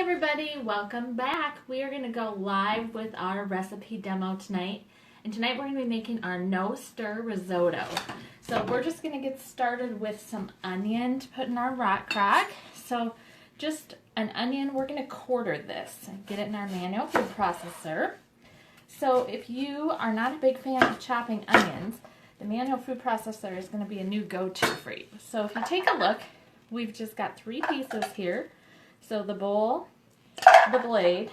everybody, welcome back. We are going to go live with our recipe demo tonight. And tonight we're going to be making our no-stir risotto. So we're just going to get started with some onion to put in our rock crock. So just an onion, we're going to quarter this and get it in our manual food processor. So if you are not a big fan of chopping onions, the manual food processor is going to be a new go-to for you. So if you take a look, we've just got 3 pieces here. So the bowl, the blade,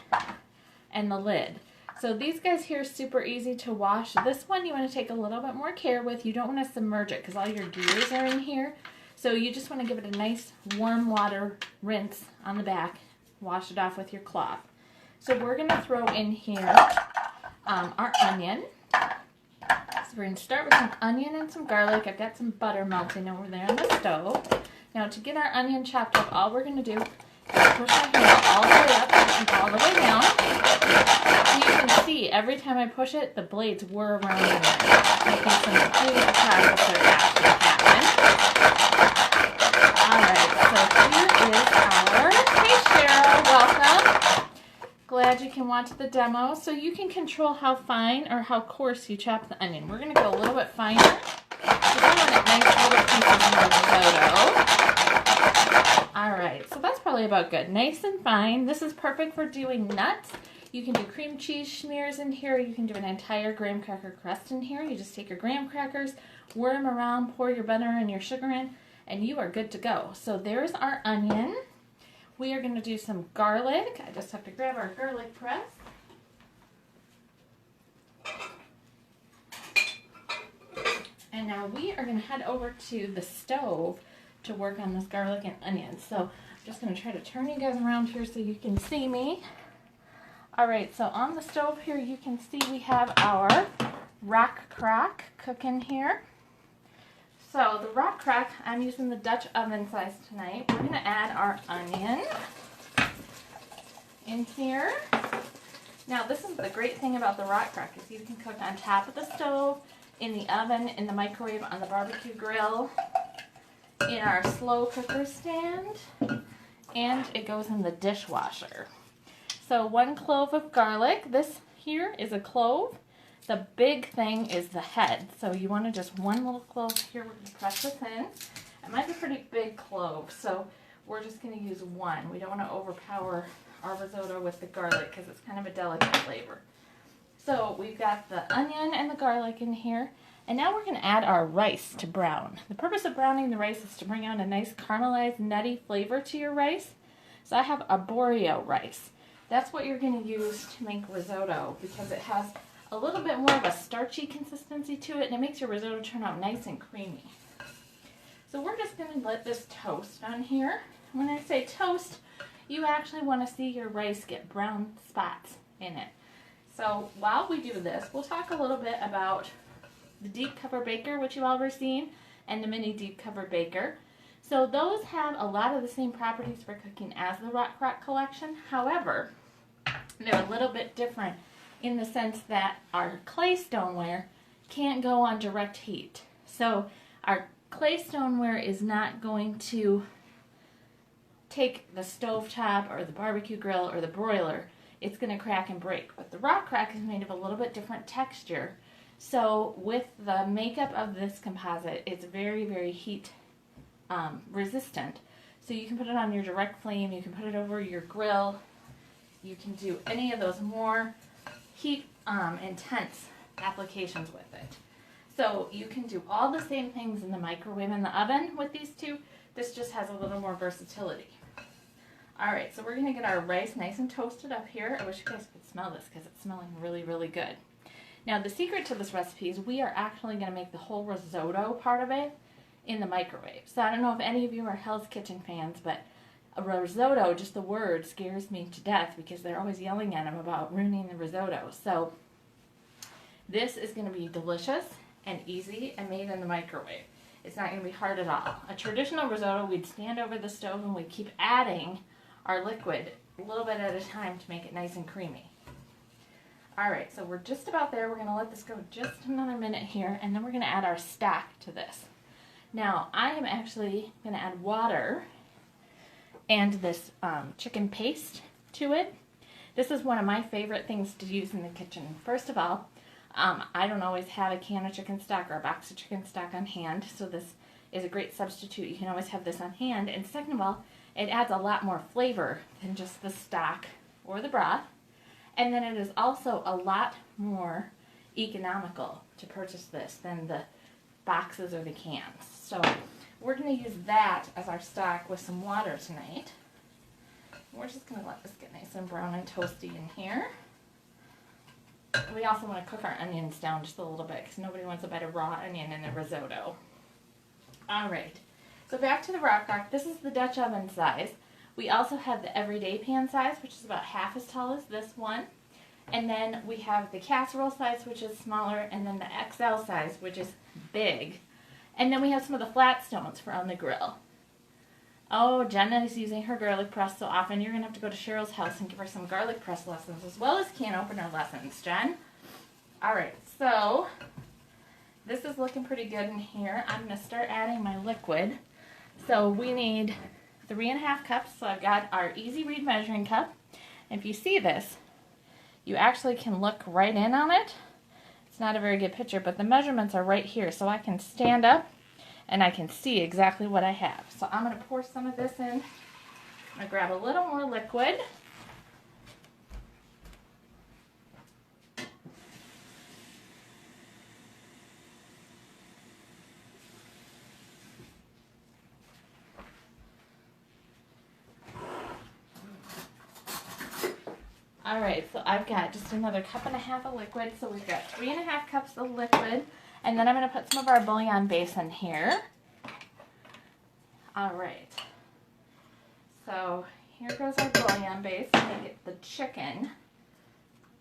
and the lid. So these guys here are super easy to wash. This one you want to take a little bit more care with. You don't want to submerge it because all your gears are in here. So you just want to give it a nice warm water rinse on the back. Wash it off with your cloth. So we're going to throw in here our onion. So we're going to start with some onion and some garlic. I've got some butter melting over there on the stove. Now to get our onion chopped up, all we're going to do is push our hand all the way up and all the way down. So you can see every time I push it, the blades whir around in there, making some food processor action happen. Alright, so here is our, hey Cheryl, welcome. Glad you can watch the demo. So you can control how fine or how coarse you chop the onion. We're going to go a little bit finer. Because I want it nice little pieces in the risotto. Alright, so that's probably about good. Nice and fine. This is perfect for doing nuts. You can do cream cheese smears in here. You can do an entire graham cracker crust in here. You just take your graham crackers, whir them around, pour your butter and your sugar in, and you are good to go. So there's our onion. We are going to do some garlic. I just have to grab our garlic press. And now we are going to head over to the stove to work on this garlic and onion. So I'm just going to try to turn you guys around here so you can see me. Alright, so on the stove here you can see we have our rock crock cooking here. So the rock crock, I'm using the Dutch oven size tonight. We're going to add our onion in here. Now this is the great thing about the rock crock is you can cook on top of the stove, in the oven, in the microwave, on the barbecue grill, in our slow cooker stand, and it goes in the dishwasher. So 1 clove of garlic. This here is a clove. The big thing is the head. So you want to just 1 little clove here. We're going to press this in. It might be a pretty big clove, so we're just going to use 1. We don't want to overpower our risotto with the garlic because it's kind of a delicate flavor. So we've got the onion and the garlic in here. And now we're going to add our rice to brown. The purpose of browning the rice is to bring out a nice caramelized, nutty flavor to your rice. So I have arborio rice. That's what you're going to use to make risotto because it has a little bit more of a starchy consistency to it and it makes your risotto turn out nice and creamy. So we're just going to let this toast on here. When I say toast, you actually want to see your rice get brown spots in it. So while we do this, we'll talk a little bit about the deep cover baker, which you've already seen, and the mini deep cover baker. So those have a lot of the same properties for cooking as the rock crock collection. However, they're a little bit different in the sense that our clay stoneware can't go on direct heat. So our clay stoneware is not going to take the stovetop or the barbecue grill or the broiler. It's going to crack and break. But the rock crock is made of a little bit different texture. So with the makeup of this composite, it's very, very heat resistant. So you can put it on your direct flame, you can put it over your grill, you can do any of those more heat intense applications with it. So you can do all the same things in the microwave and the oven with these two. This just has a little more versatility. Alright, so we're going to get our rice nice and toasted up here. I wish you guys could smell this because it's smelling really, really good. Now the secret to this recipe is we are actually going to make the whole risotto part of it in the microwave. So I don't know if any of you are Hell's Kitchen fans, but a risotto, just the word, scares me to death because they're always yelling at them about ruining the risotto. So this is going to be delicious and easy and made in the microwave. It's not going to be hard at all. A traditional risotto, we'd stand over the stove and we'd keep adding our liquid a little bit at a time to make it nice and creamy. Alright, so we're just about there. We're going to let this go just another minute here, and then we're going to add our stock to this. Now, I am actually going to add water and this chicken paste to it. This is one of my favorite things to use in the kitchen. First of all, I don't always have a can of chicken stock or a box of chicken stock on hand, so this is a great substitute. You can always have this on hand. And second of all, it adds a lot more flavor than just the stock or the broth. And then it is also a lot more economical to purchase this than the boxes or the cans. So we're going to use that as our stock with some water tonight. We're just going to let this get nice and brown and toasty in here. We also want to cook our onions down just a little bit because nobody wants a bite of raw onion in a risotto. Alright, so back to the rock crock. This is the Dutch oven size. We also have the everyday pan size, which is about half as tall as this one. And then we have the casserole size, which is smaller, and then the XL size, which is big. And then we have some of the flat stones for on the grill. Oh, Jenna is using her garlic press so often. You're going to have to go to Cheryl's house and give her some garlic press lessons as well as can opener lessons, Jen. Alright, so this is looking pretty good in here. I'm going to start adding my liquid. So we need 3.5 cups. So I've got our easy read measuring cup. And if you see this, you actually can look right in on it. It's not a very good picture, but the measurements are right here. So I can stand up and I can see exactly what I have. So I'm going to pour some of this in. I'm going to grab a little more liquid. Alright, so I've got just another 1.5 cups of liquid. So we've got 3.5 cups of liquid. And then I'm going to put some of our bouillon base in here. Alright. So here goes our bouillon base to get the chicken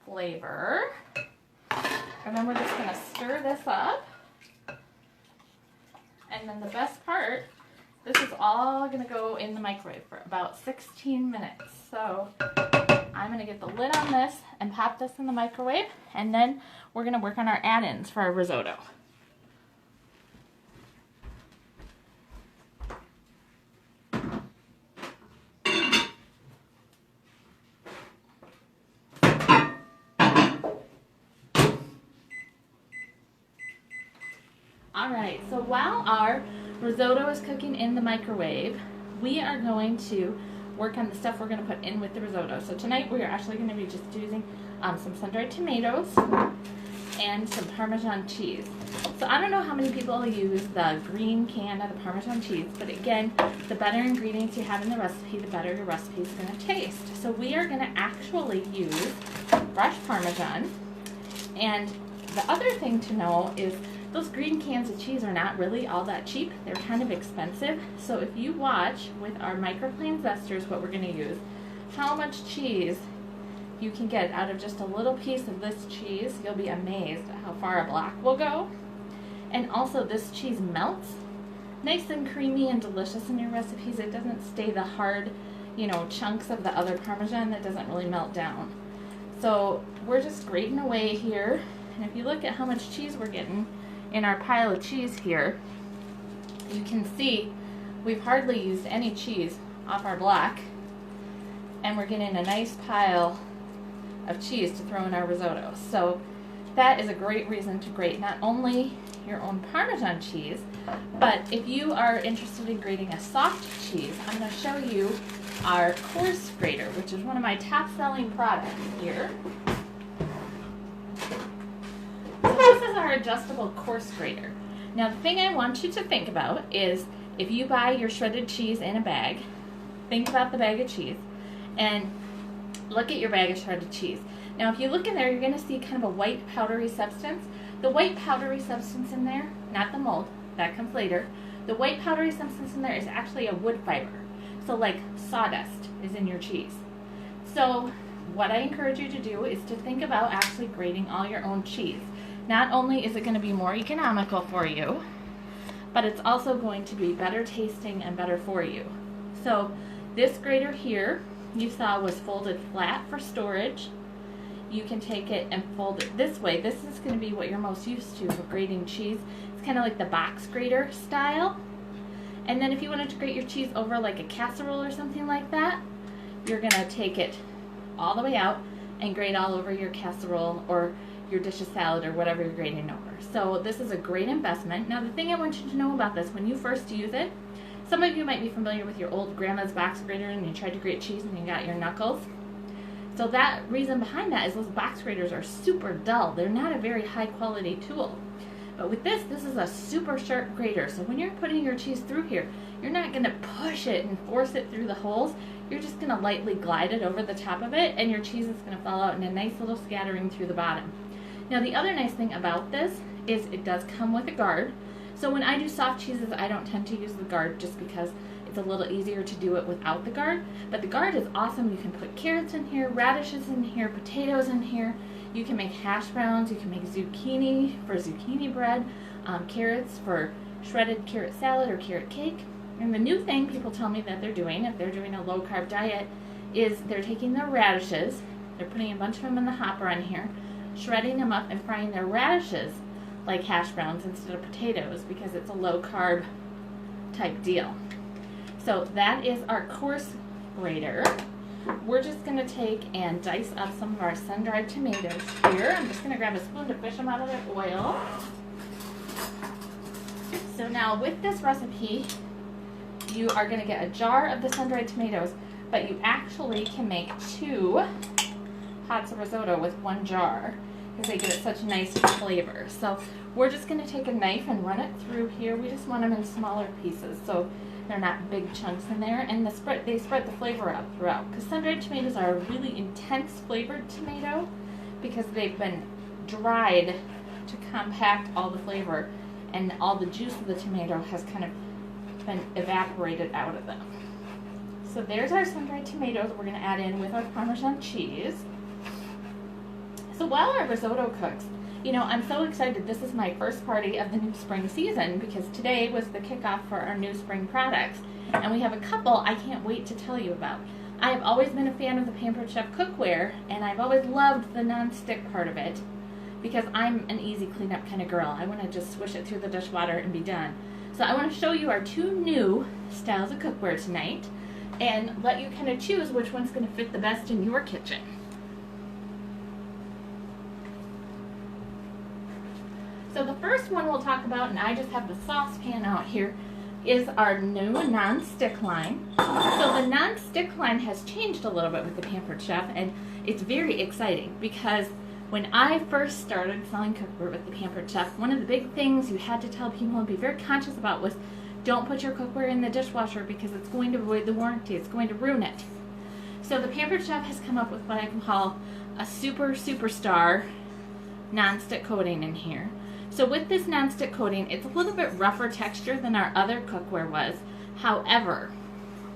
flavor. And then we're just going to stir this up. And then the best part, this is all going to go in the microwave for about 16 minutes. So I'm going to get the lid on this and pop this in the microwave, and then we're going to work on our add-ins for our risotto. Alright, so while our risotto is cooking in the microwave, we are going to work on the stuff we're going to put in with the risotto. So tonight we are actually going to be just using some sun-dried tomatoes and some Parmesan cheese. So I don't know how many people use the green can of the Parmesan cheese, but again, the better ingredients you have in the recipe, the better your recipe is going to taste. So we are going to actually use fresh Parmesan. And the other thing to know is those green cans of cheese are not really all that cheap. They're kind of expensive. So if you watch with our microplane zesters, what we're going to use, how much cheese you can get out of just a little piece of this cheese, you'll be amazed at how far a block will go. And also this cheese melts nice and creamy and delicious in your recipes. It doesn't stay the hard, chunks of the other Parmesan that doesn't really melt down. So we're just grating away here. And if you look at how much cheese we're getting in our pile of cheese here, you can see we've hardly used any cheese off our block, and we're getting a nice pile of cheese to throw in our risotto. So that is a great reason to grate not only your own Parmesan cheese, but if you are interested in grating a soft cheese, I'm going to show you our coarse grater, which is one of my top selling products here. This is our adjustable coarse grater. Now the thing I want you to think about is if you buy your shredded cheese in a bag, think about the bag of cheese and look at your bag of shredded cheese. Now if you look in there, you're going to see kind of a white powdery substance. The white powdery substance in there, not the mold, that comes later. The white powdery substance in there is actually a wood fiber. So like sawdust is in your cheese. So what I encourage you to do is to think about actually grating all your own cheese. Not only is it going to be more economical for you, but it's also going to be better tasting and better for you. So this grater here you saw was folded flat for storage. You can take it and fold it this way. This is going to be what you're most used to for grating cheese. It's kind of like the box grater style. And then if you wanted to grate your cheese over like a casserole or something like that, you're going to take it all the way out and grate all over your casserole or your dish of salad or whatever you're grating over. So this is a great investment. Now the thing I want you to know about this, when you first use it, some of you might be familiar with your old grandma's box grater and you tried to grate cheese and you got your knuckles. So that reason behind that is those box graters are super dull. They're not a very high quality tool. But with this is a super sharp grater. So when you're putting your cheese through here, you're not going to push it and force it through the holes. You're just going to lightly glide it over the top of it, and your cheese is going to fall out in a nice little scattering through the bottom. Now the other nice thing about this is it does come with a guard. So when I do soft cheeses, I don't tend to use the guard just because it's a little easier to do it without the guard. But the guard is awesome. You can put carrots in here, radishes in here, potatoes in here. You can make hash browns, you can make zucchini for zucchini bread, carrots for shredded carrot salad or carrot cake. And the new thing people tell me that they're doing, if they're doing a low-carb diet, is they're taking their radishes, they're putting a bunch of them in the hopper on here, shredding them up and frying their radishes like hash browns instead of potatoes because it's a low-carb type deal. So that is our coarse grater. We're just going to take and dice up some of our sun-dried tomatoes here. I'm just going to grab a spoon to fish them out of their oil. So now with this recipe, you are going to get a jar of the sun-dried tomatoes, but you actually can make 2 pots of risotto with 1 jar because they give it such nice flavor. So we're just going to take a knife and run it through here. We just want them in smaller pieces so they're not big chunks in there, and they spread the flavor out throughout. Because sun-dried tomatoes are a really intense flavored tomato because they've been dried to compact all the flavor, and all the juice of the tomato has kind of been evaporated out of them. So there's our sun-dried tomatoes we're going to add in with our Parmesan cheese. So while our risotto cooks, you know, I'm so excited. This is my first party of the new spring season because today was the kickoff for our new spring products. And we have a couple I can't wait to tell you about. I have always been a fan of the Pampered Chef cookware, and I've always loved the non-stick part of it because I'm an easy cleanup kind of girl. I want to just swish it through the dishwater and be done. So I want to show you our 2 new styles of cookware tonight and let you kind of choose which one's going to fit the best in your kitchen. So the first one we'll talk about, and I just have the saucepan out here, is our new non-stick line. So the non-stick line has changed a little bit with the Pampered Chef, and it's very exciting because when I first started selling cookware with the Pampered Chef, one of the big things you had to tell people and be very conscious about was don't put your cookware in the dishwasher because it's going to void the warranty, it's going to ruin it. So the Pampered Chef has come up with what I can call a superstar non-stick coating in here. So with this non-stick coating, it's a little bit rougher texture than our other cookware was. However,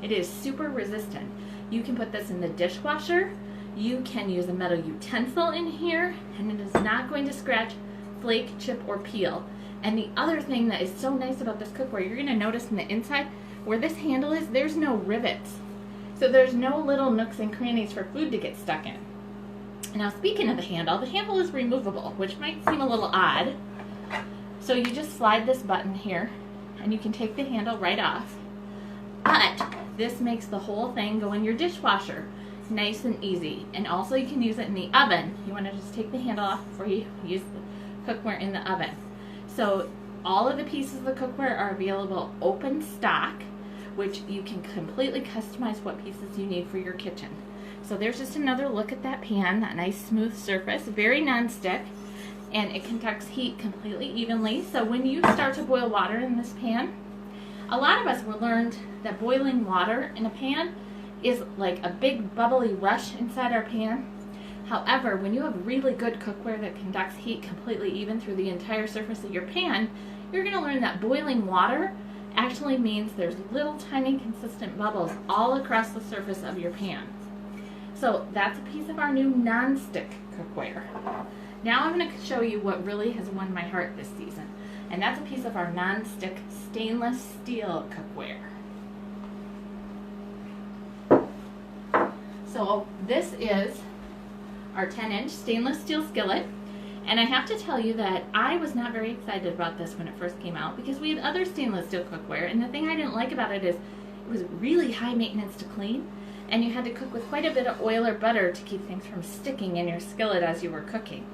it is super resistant. You can put this in the dishwasher. You can use a metal utensil in here, and it is not going to scratch, flake, chip, or peel. And the other thing that is so nice about this cookware, you're going to notice in the inside, where this handle is, there's no rivets. So there's no little nooks and crannies for food to get stuck in. Now speaking of the handle is removable, which might seem a little odd. So you just slide this button here and you can take the handle right off. But this makes the whole thing go in your dishwasher nice and easy. And also you can use it in the oven. You want to just take the handle off before you use the cookware in the oven. So all of the pieces of the cookware are available open stock, which you can completely customize what pieces you need for your kitchen. So there's just another look at that pan, that nice smooth surface, very non-stick. And it conducts heat completely evenly. So when you start to boil water in this pan, a lot of us were learned that boiling water in a pan is like a big bubbly rush inside our pan. However, when you have really good cookware that conducts heat completely even through the entire surface of your pan, you're going to learn that boiling water actually means there's little tiny consistent bubbles all across the surface of your pan. So that's a piece of our new non-stick cookware. Now I'm going to show you what really has won my heart this season, and that's a piece of our non-stick stainless steel cookware. So this is our 10-inch stainless steel skillet, and I have to tell you that I was not very excited about this when it first came out because we had other stainless steel cookware, and the thing I didn't like about it is was really high maintenance to clean, and you had to cook with quite a bit of oil or butter to keep things from sticking in your skillet as you were cooking.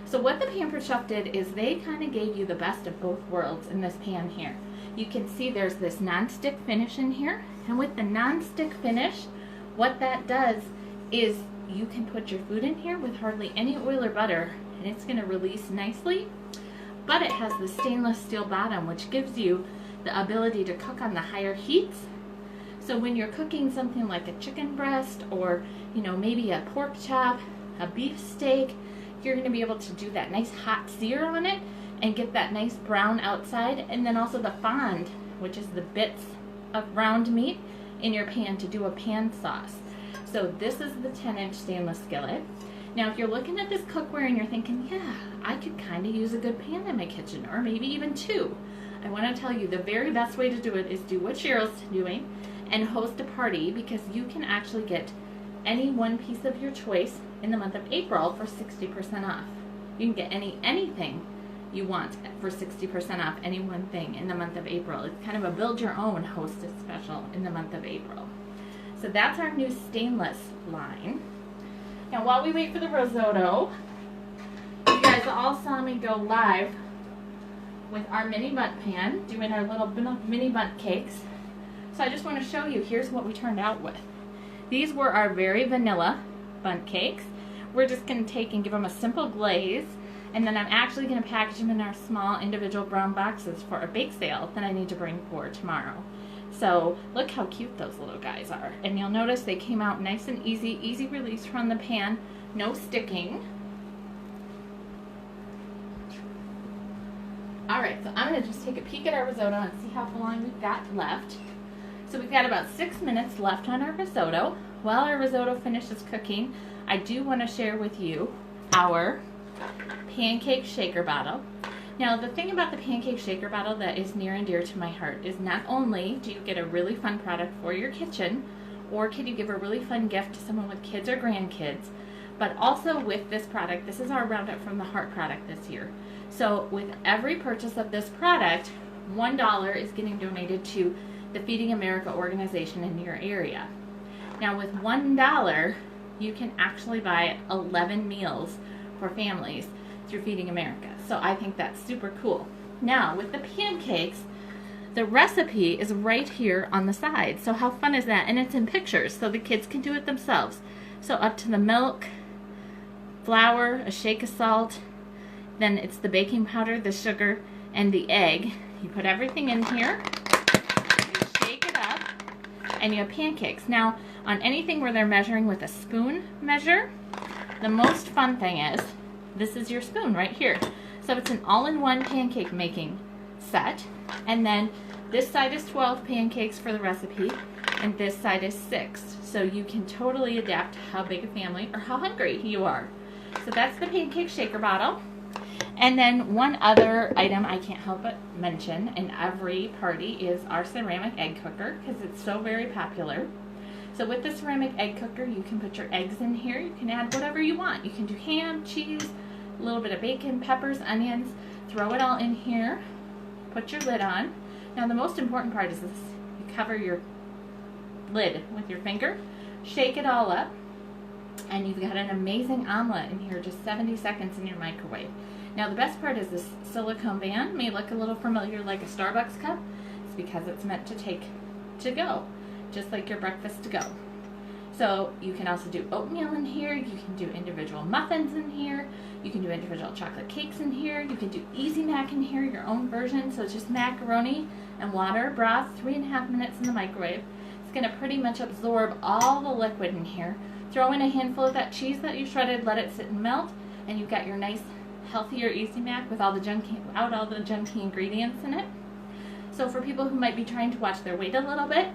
So what the Pampered Chef did is they kind of gave you the best of both worlds in this pan here. You can see there's this non-stick finish in here, and with the non-stick finish, what that does is you can put your food in here with hardly any oil or butter, and it's going to release nicely. But it has the stainless steel bottom, which gives you the ability to cook on the higher heats. So when you're cooking something like a chicken breast, or maybe a pork chop, a beef steak, you're going to be able to do that nice hot sear on it and get that nice brown outside, and then also the fond, which is the bits of ground meat in your pan to do a pan sauce. So this is the 10-inch stainless skillet. Now if you're looking at this cookware and you're thinking, yeah, I could kind of use a good pan in my kitchen, or maybe even two, I want to tell you the very best way to do it is do what Cheryl's doing and host a party, because you can actually get any one piece of your choice in the month of April for 60% off. You can get anything you want for 60% off any one thing in the month of April. It's kind of a build your own hostess special in the month of April. So that's our new stainless line. Now while we wait for the risotto, you guys all saw me go live with our mini bundt pan, doing our little mini bundt cakes. So I just want to show you, here's what we turned out with. These were our very vanilla bundt cakes. We're just going to take and give them a simple glaze, and then I'm actually going to package them in our small individual brown boxes for a bake sale that I need to bring for tomorrow. So look how cute those little guys are. And you'll notice they came out nice and easy release from the pan, no sticking. Alright, so I'm going to just take a peek at our risotto and see how long we've got left. So we've got about 6 minutes left on our risotto. While our risotto finishes cooking, I do want to share with you our pancake shaker bottle. Now the thing about the pancake shaker bottle that is near and dear to my heart is not only do you get a really fun product for your kitchen, or can you give a really fun gift to someone with kids or grandkids, but also with this product, this is our Roundup from the Heart product this year. So with every purchase of this product, $1 is getting donated to the Feeding America organization in your area. Now with $1, you can actually buy 11 meals for families through Feeding America. So I think that's super cool. Now with the pancakes, the recipe is right here on the side. So how fun is that? And it's in pictures, so the kids can do it themselves. So up to the milk, flour, a shake of salt, then it's the baking powder, the sugar, and the egg. You put everything in here, you shake it up, and you have pancakes. Now, on anything where they're measuring with a spoon measure, the most fun thing is, this is your spoon right here. So it's an all-in-one pancake making set, and then this side is 12 pancakes for the recipe, and this side is 6. So you can totally adapt how big a family or how hungry you are. So that's the pancake shaker bottle. And then one other item I can't help but mention in every party is our ceramic egg cooker, because it's so very popular. So with the ceramic egg cooker, you can put your eggs in here. You can add whatever you want. You can do ham, cheese, a little bit of bacon, peppers, onions. Throw it all in here. Put your lid on. Now the most important part is this. You cover your lid with your finger. Shake it all up. And you've got an amazing omelet in here, just 70 seconds in your microwave. Now the best part is this silicone band may look a little familiar like a Starbucks cup. It's because it's meant to take to go, just like your breakfast to go. So you can also do oatmeal in here, you can do individual muffins in here, you can do individual chocolate cakes in here, you can do Easy Mac in here, your own version. So it's just macaroni and water, broth, 3.5 minutes in the microwave. It's going to pretty much absorb all the liquid in here. Throw in a handful of that cheese that you shredded, let it sit and melt, and you've got your nice, healthier Easy Mac with all the junky ingredients in it. So for people who might be trying to watch their weight a little bit,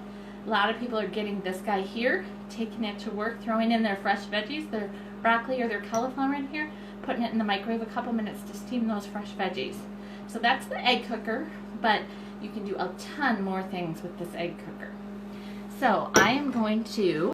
a lot of people are getting this guy here, taking it to work, throwing in their fresh veggies, their broccoli or their cauliflower in here, putting it in the microwave a couple minutes to steam those fresh veggies. So that's the egg cooker, but you can do a ton more things with this egg cooker. So I am going to